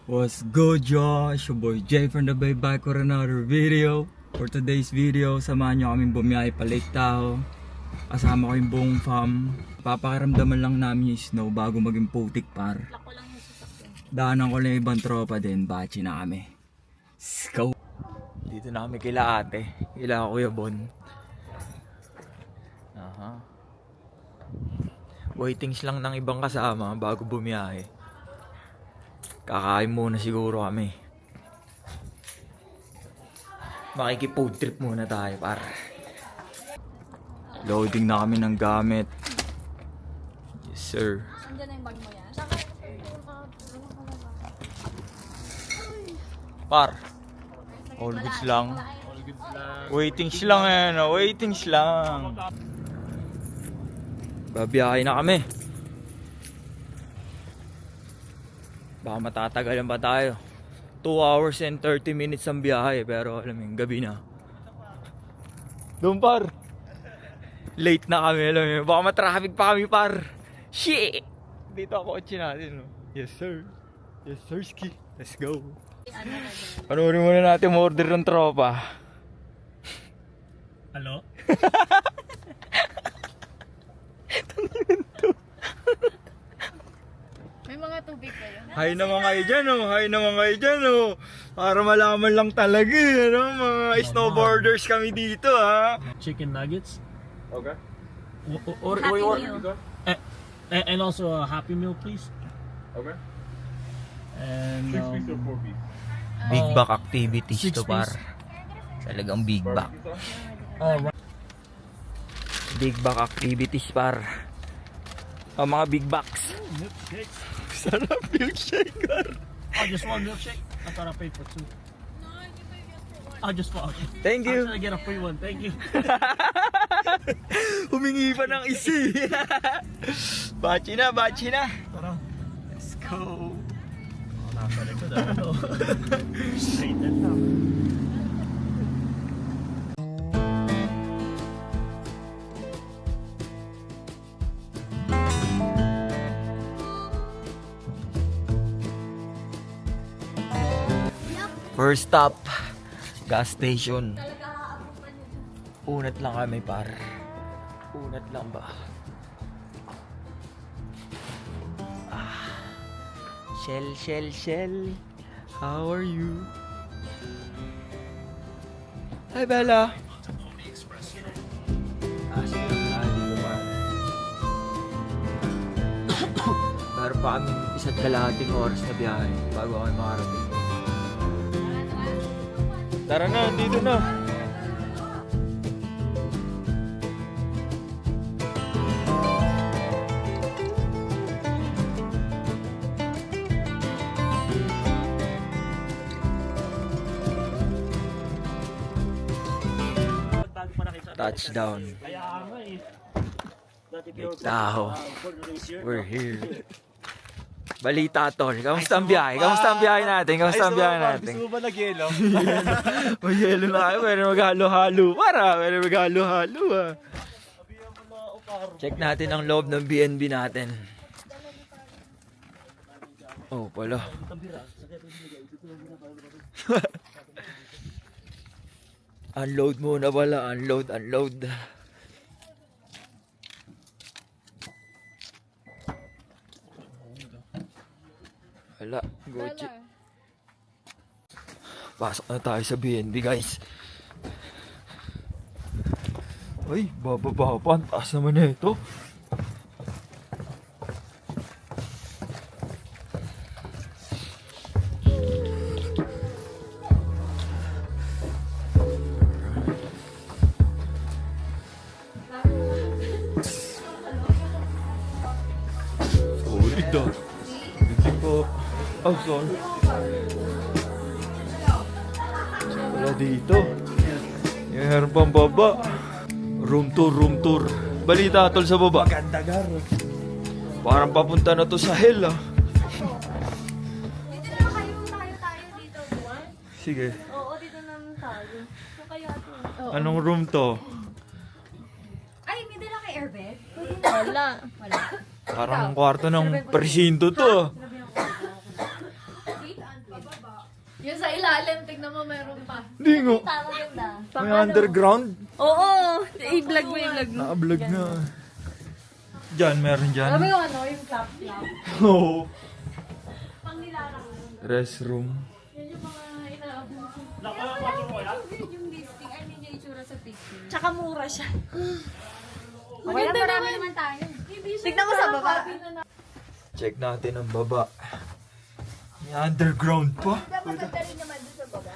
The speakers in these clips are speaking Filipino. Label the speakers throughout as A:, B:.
A: What's good, y'all? It's your boy Jay from the Bay back with another video. For today's video, samahan nyo kaming bumiyahe pa Lake Tahoe. Kasama ko yung buong fam. Papakiramdaman lang namin yung snow bago maging putik par. Daanan ko lang yung ibang tropa din. Bachi na kami. Let's go! Dito na kami kila ate. Kila Kuya Bon. Aha. Waitings lang ng ibang kasama bago bumiyahe. Kakain muna siguro kami. Makikipod trip muna tayo par. Loading na kami ng gamit. Yes sir.
B: Andiyan na yung bag mo yan.
A: Par. All goods lang. Waitings lang yan. Waitings lang. Babiyahe na kami. Baka matatagalan pa tayo. 2 hours and 30 minutes ang biyahe. Pero alam mo yung gabi na. Doon par. Late na kami alam mo. Baka matraffic pa kami par. Shit. Dito ako kotse natin. No? Yes sir. Yes sir ski. Let's go. Panoorin muna natin order ng tropa.
C: Hello?
B: May mga tubig kayo.
A: Hi naman kayo dyan oh. Hi naman kayo dyan oh. Para malaman lang talaga ano, mga snowboarders kami dito ha.
C: Chicken nuggets.
A: Okay.
C: Or
B: Happy
C: or
B: Meal.
C: and also a Happy Meal, please.
A: Okay.
C: And
A: Big back activities
C: Six
A: to par.
C: piece.
A: Talagang big back.
C: right.
A: Big back activities par. Ang mga big backs.
C: Milkshake.
A: Sarap milkshake par.
C: Oh, just one milkshake. I thought I paid for two. I just want.
A: Thank
C: I'm
A: you.
C: gonna get a free one. Thank you.
A: Humingi pa ng isi. Bachi na, bachi na.
C: Tara.
A: Let's go.
C: Nasa likod ano. Straight and down.
A: First stop, gas station. Unat lang kami par. Unat lang ba? Shell, shell, shell. How are you? Hi Bella. Sige. Dito pa. Meron pa kami isa't kalahating oras na biyahe bago kami makarating. Tara na, dito na. Touchdown.
C: Kaya nga eh. Dati
A: Lake Tahoe. We're here. Balita tol. Kamusta ang biyahe? Kamusta ang biyahe natin? Kamusta ang biyahe natin?
C: Gusto mo ba nag-yelo?
A: May yelo na kayo. Pwede maghalo-halo. Pwede maghalo-halo ah. Check natin ang loob ng BNB natin. Oh, pala. Unload muna pala. Unload, unload. Wala, Gucci. Pasok na tayo sa BNB guys. Ay, bababa pa. Ang taas naman na ito. Solid ah. Hindi po. Oh, sorry. Wala dito. Meron pang baba. Room tour, room tour. Balita tol sa baba.
C: Ganda garo.
A: Parang papunta na to sa hell ah.
B: Dito na kayo dito, Juan.
A: Sige.
B: Oo, dito naman tayo. So kayo ito.
A: Anong room to?
B: Ay, may dala kay airbed? Wala. Wala.
A: Parang kwarto ng presinto to.
B: Date and Yung sa ilalim, tignan mo meron pa.
A: Hindi nga.
B: Tama yun na.
A: May underground.
B: Oo, i-vlog mo, i-vlog mo.
A: Naka-vlog na. Diyan, meron dyan.
B: Alam mo yung ano, yung flap-flap.
A: Oo.
B: Pang nilarang.
A: Restroom.
B: Yan yung mga inaabot.
C: Nakakapasok mo yan?
B: Yung listing, ay hindi niya itsura sa picture. Tsaka mura siya. Maganda naman tayo. Tignan mo sa baba.
A: Check natin ang baba. May underground pa.
B: Maganda rin naman doon sa baba.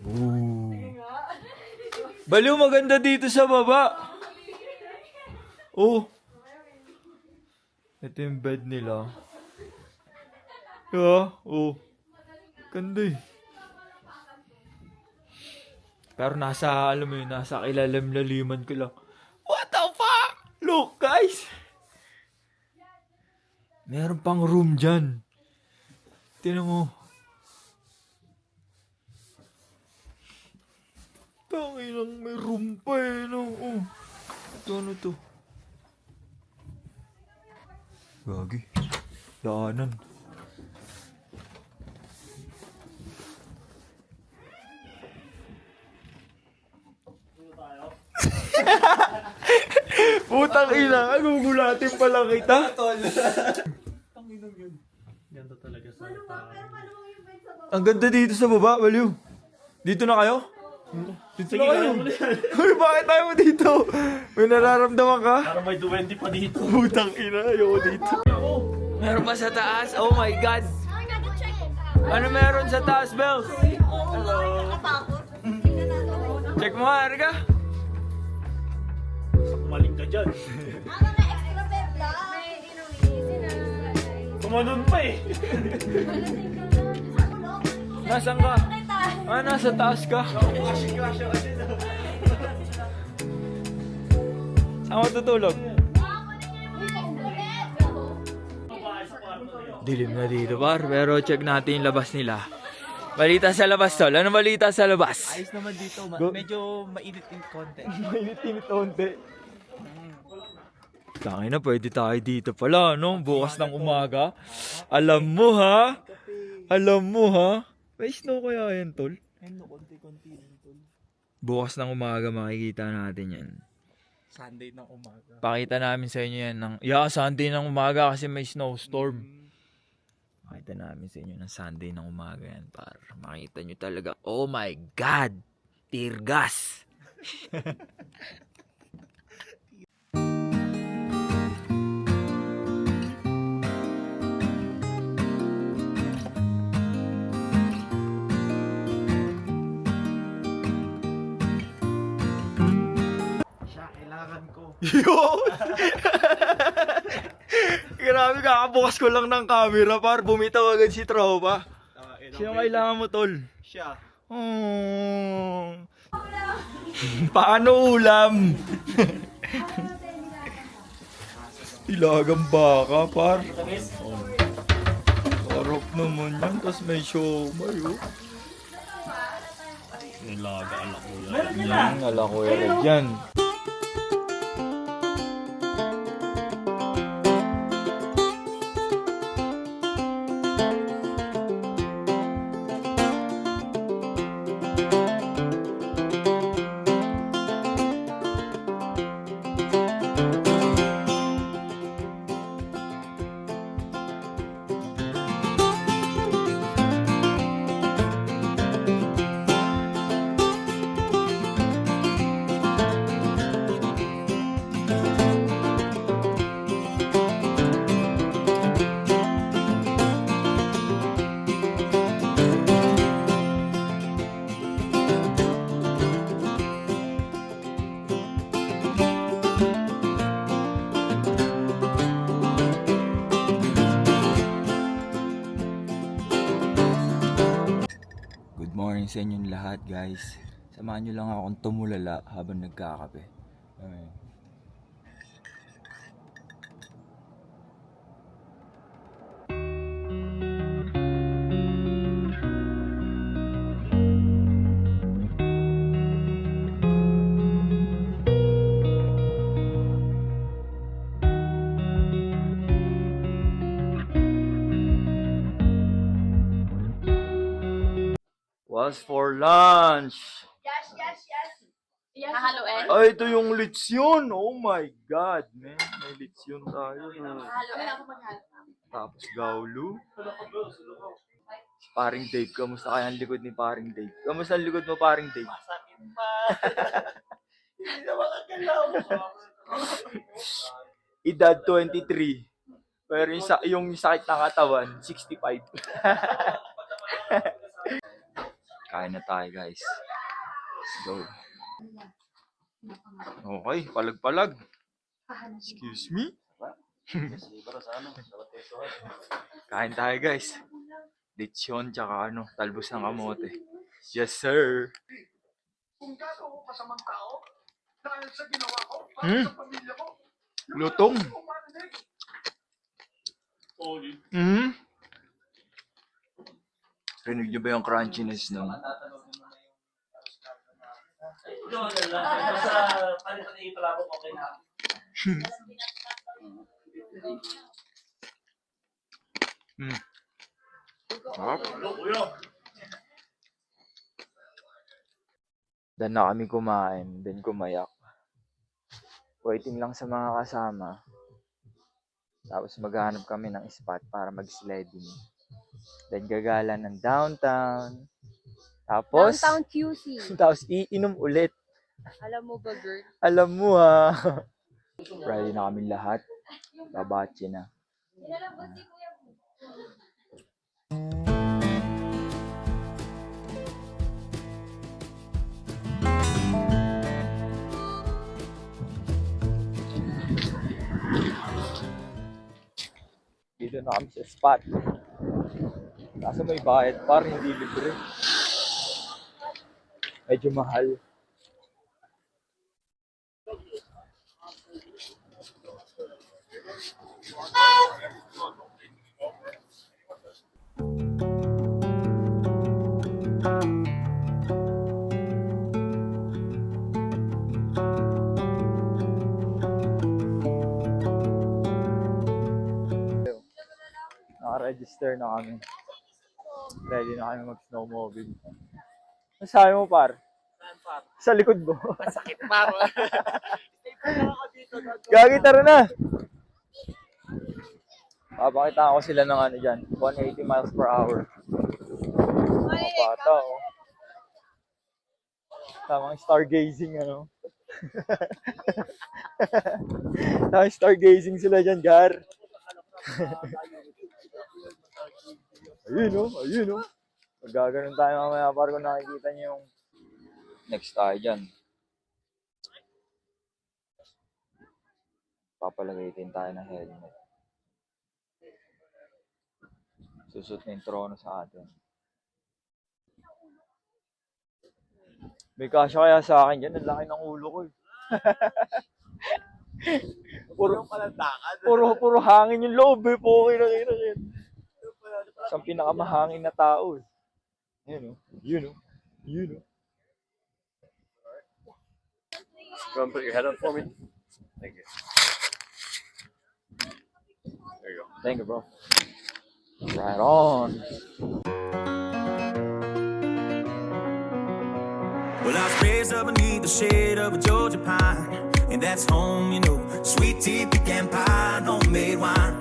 A: Ooh. Baliw, maganda dito sa baba. Oh. Ito yung bed nila. Yeah, oh. Ganda eh. Pero nasa, alam mo yun, nasa kilalim-laliman ko lang. What the fuck? Look, guys. Meron pang room dyan. Tingnan mo. Tanginang may room pa eh, no? Oh. Ito, ano to? Gagi. Daanan. Putang ina, gugulatin pala kita.
C: Tanginang yun. Ganda talaga sa
A: Ang ganda dito sa baba, baliw. Dito na kayo? Dito na kayo. Uy, bakit tayo dito? May nararamdaman ka?
C: Parang may duwende pa dito.
A: Putang ina, ayoko dito. Meron pa sa taas? Oh my God. Ano meron sa taas, Bells? Check mo nga, Arga.
C: Kumaling ka dyan. Kumanon pa eh.
A: Nasaan ka? Ah, nasa taas ka. Saan matutulog? Dilim na dito, par. Pero check natin yung labas nila. Balita sa labas, tol. Ano balita sa labas?
D: Ayos naman dito, medyo mainit yung konti.
A: Mainit-init konti. Tangin na, pwede tayo dito pala, no? Bukas ng umaga. Alam mo, ha? Alam mo, ha? May snow kaya yan, tol?
D: Ayun, konti-konti lang tol.
A: Bukas ng umaga makikita natin yan.
D: Sunday ng umaga.
A: Pakita namin sa inyo yan ng... Yeah, Sunday ng umaga kasi may snowstorm. Pakita namin sa inyo ng Sunday ng umaga yan para makita nyo talaga. Oh my God! Tear gas!
D: Siya, kailangan ko.
A: Yo! Grabe, kakabukas ko lang ng camera par bumitaw agad si Tropa. Sino kailangan mo, tol?
D: Siya.
A: Oh. Paano ulam? Ilagang baka, par. Oh. Sarap naman yan. Tapos may siomay, oh.
C: Nilaga, alak mo yan.
A: Yan, ala ko yan. Good morning sa inyong lahat, guys. Samahan nyo lang akong tumulala habang nagkakape. Amen. What's for lunch?
B: Hahaluin.
A: Ay, ito yung lechon. Oh my God, man. May lechon tayo.
B: Hahaluin ako maghalo.
A: Tapos gaulo. Paring Dave. Kamusta kaya ang likod ni Paring Dave? Kamusta ang likod mo, Paring Dave?
D: Masakit pa. Hindi na makagalaw.
A: Edad 23. Pero yung sakit ng katawan, 65. Kain na tayo, guys. Let's go. Okay, palag-palag. Excuse me? Kain tayo, guys. Lechon, tsaka talbos ng kamote. Yes, sir.
E: Kung gagawa ka sa mga tao, dahil sa ginawa ko, para sa pamilya ko,
A: Lutong. Rinig niyo ba yung crunchiness nun?
C: Basta palitan pala ako, okay na.
A: Sarap. Dan na kami kumain, then kumayak. Waiting lang sa mga kasama. Tapos maghanap kami ng spot para mag-sledding. Then gagala ng downtown. Tapos,
B: Downtown QC.
A: tapos iinom ulit.
B: Alam mo ba, girl?
A: Alam mo ha. Ready na kami lahat. Babachi na. Dito na kami sa spot. Kaso may bayad, parang hindi libre. Medyo mahal. Naka-register na kami. Ready na kami mag-snowmobile. Ano sabi mo, par? Sa likod mo.
D: Masakit pa.
A: Gagi, tara na! Papakita ko sila ng dyan. 180 miles per hour. Mga bata, oh. Tamang stargazing, Tamang stargazing sila dyan, Gar. Ayun, oh. Magaganon tayo mamaya para kung nakikita niyo yung next tayo dyan. Papalagay din tayo ng helmet. Susot na yung trono sa atin. May kasya kaya sa akin dyan. Ang laki ng ulo ko eh. Puro hangin yung loob eh. Pukay na kayo. Isang pinakamahangin na tao eh. Yun oh.
E: Go and put your head up for me. Thank you. There you go.
A: Thank you, bro. Right on.
F: Well, I was raised up beneath the shade of a Georgia pine, and that's home, sweet tea, pecan pie, homemade wine,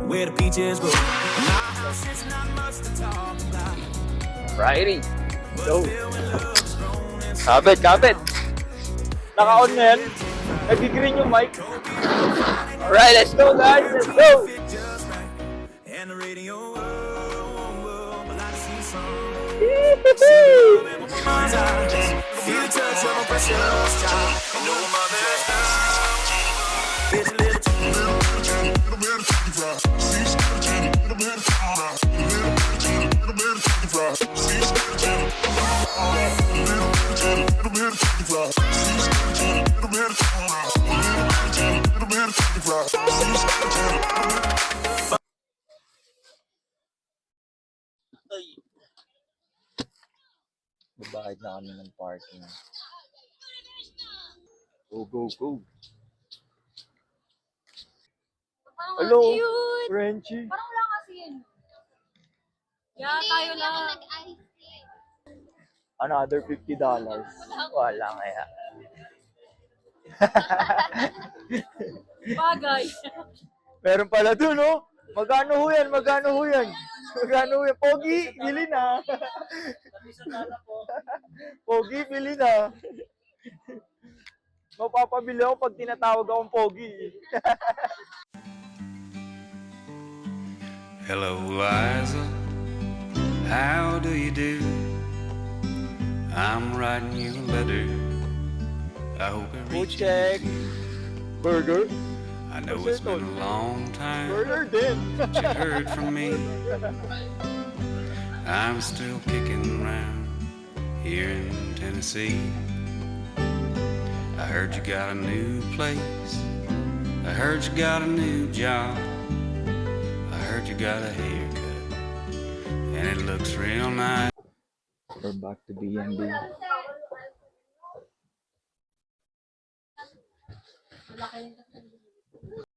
F: where the peaches grow. My house is not much to talk about.
A: Righty. Go. Kapit. Naka-on na yan. Nag-green yung mic. Alright, let's go guys. Let's go.
F: And the radio, well, I see some. Feel the touch of a precious child. And no mother's love. It's a little
A: Babayad na kami ng parking. Go. Hello, Frenchie.
B: Parang wala kasi yun. Yeah, tayo lang.
A: Another $50. Wala kaya.
B: Bagay.
A: Meron pala dun, no? Magkano ho yan? Magkano ho yan? Magkano ho yan? Pogi, bili na. Pogi, bili na. Mapapabili ako pag tinatawag akong Pogi.
G: Hello, Liza. How do you do? I'm writing you a letter. I hope it
A: Food
G: reaches
A: check.
G: you.
A: Burger?
G: I know it's been a long time
A: Burger din.
G: since you heard from me. I'm still kicking around here in Tennessee. I heard you got a new place. I heard you got a new job. I heard you got a haircut, and it looks real nice.
A: We're back to B&B.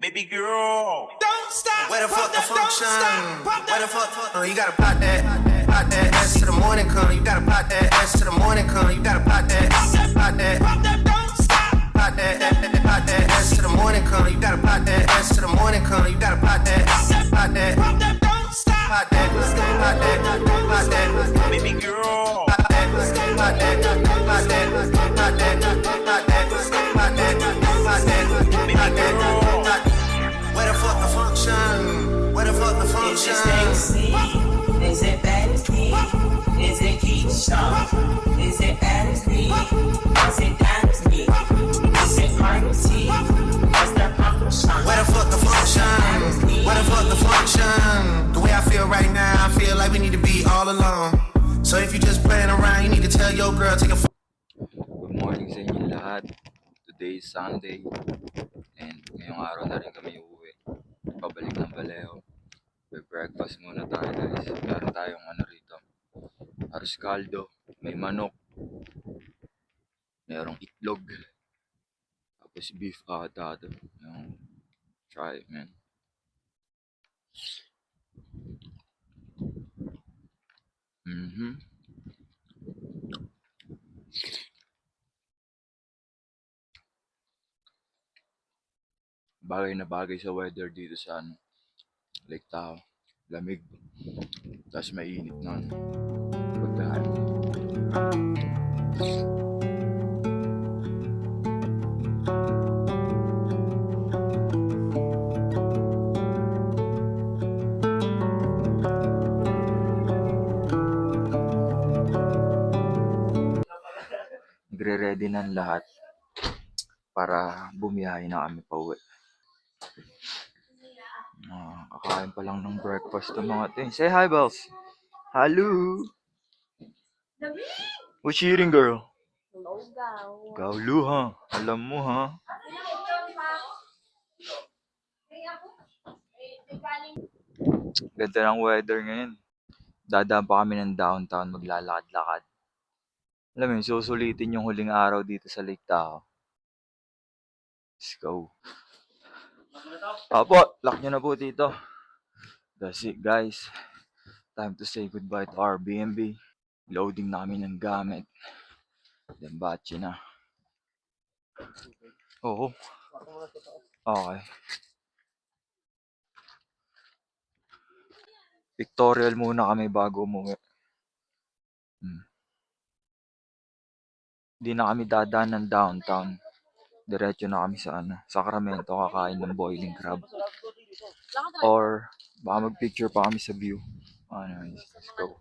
F: Baby girl, don't stop. Where the fuck the function? Where the fuck? Oh, you gotta pop that ass to the morning come. You gotta pop that ass to the morning come. You gotta pop that, don't stop. Pop that ass to the morning come. You gotta pop that ass to the morning come. You gotta pop that, don't stop. Pop that, baby girl. Pop that, baby girl. Where the fuck the function? Where the fuck the function?
H: Is it Stacy? Is it Betty? Is it Keisha? Is it Anthony? Is it Anthony? Is it Marty? Is there function?
F: Where the fuck the function? Where the fuck the function? The way I feel right now, I feel like we need to be all alone. So if you just playing around, you need to tell your girl, take a
I: Good morning sa inyo lahat. Today is Sunday and ngayong araw na rin kami uuwi. Pabalik ng Vallejo. May breakfast muna tayo guys. Meron tayong ano rito. Arroz caldo, may manok, merong itlog, tapos beef atado. Yung try man. Bagay na bagay sa weather dito sa ano, Lake Tahoe. Lamig. Tapos mainit na ano, pagkain. Nagre-ready na ang lahat para bumiyahe na kami pauwi. Kakain pa lang ng breakfast ng mga ting. Say hi, Bells. Hello. What you eating, girl? Gawlu, ha? Alam mo, ha? Ganda ng weather ngayon. Dadaan pa kami ng downtown, maglalakad-lakad. Alam mo yun, susulitin yung huling araw dito sa Lake Tahoe. Let's go. Apo, lock nyo na po dito. That's it guys. Time to say goodbye to our B&B. Loading na kami ng gamit. Then batche na. Oo. Okay. Pictorial muna kami bago umuwi. Hindi na kami dadaan ng downtown. Diretso na kami sa ano, Sacramento, kakain ng boiling crab. Or baka mag-picture pa kami sa view. Anyways, let's go.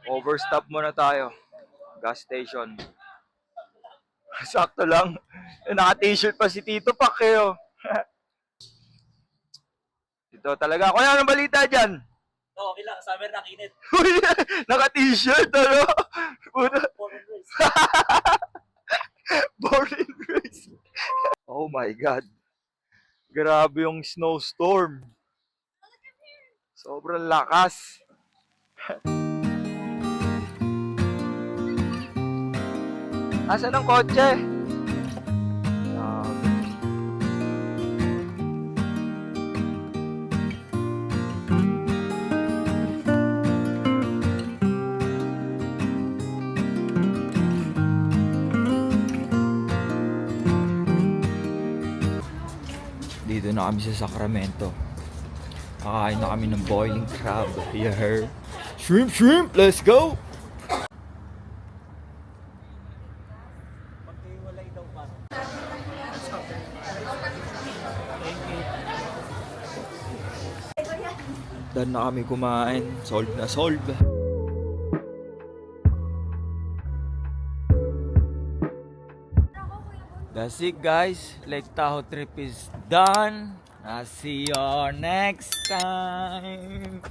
I: Overstop muna tayo. Gas station. Sakto lang. Naka-t-shirt pa si Tito Pacquiao. Ito talaga. Kuya, anong balita dyan?
C: Okay lang, summer na kinit.
A: Naka-t-shirt, ano? Born and raised. Oh my God. Grabe yung snowstorm.
D: Sobrang lakas. Asan ang kotse?
A: Dito na kami sa Sacramento. Kakain na kami ng boiling crab. You heard? Shrimp, shrimp! Let's go! Done na kami kumain. Solve na solve. That's it, guys. Lake Tahoe trip is done. I'll see you next time.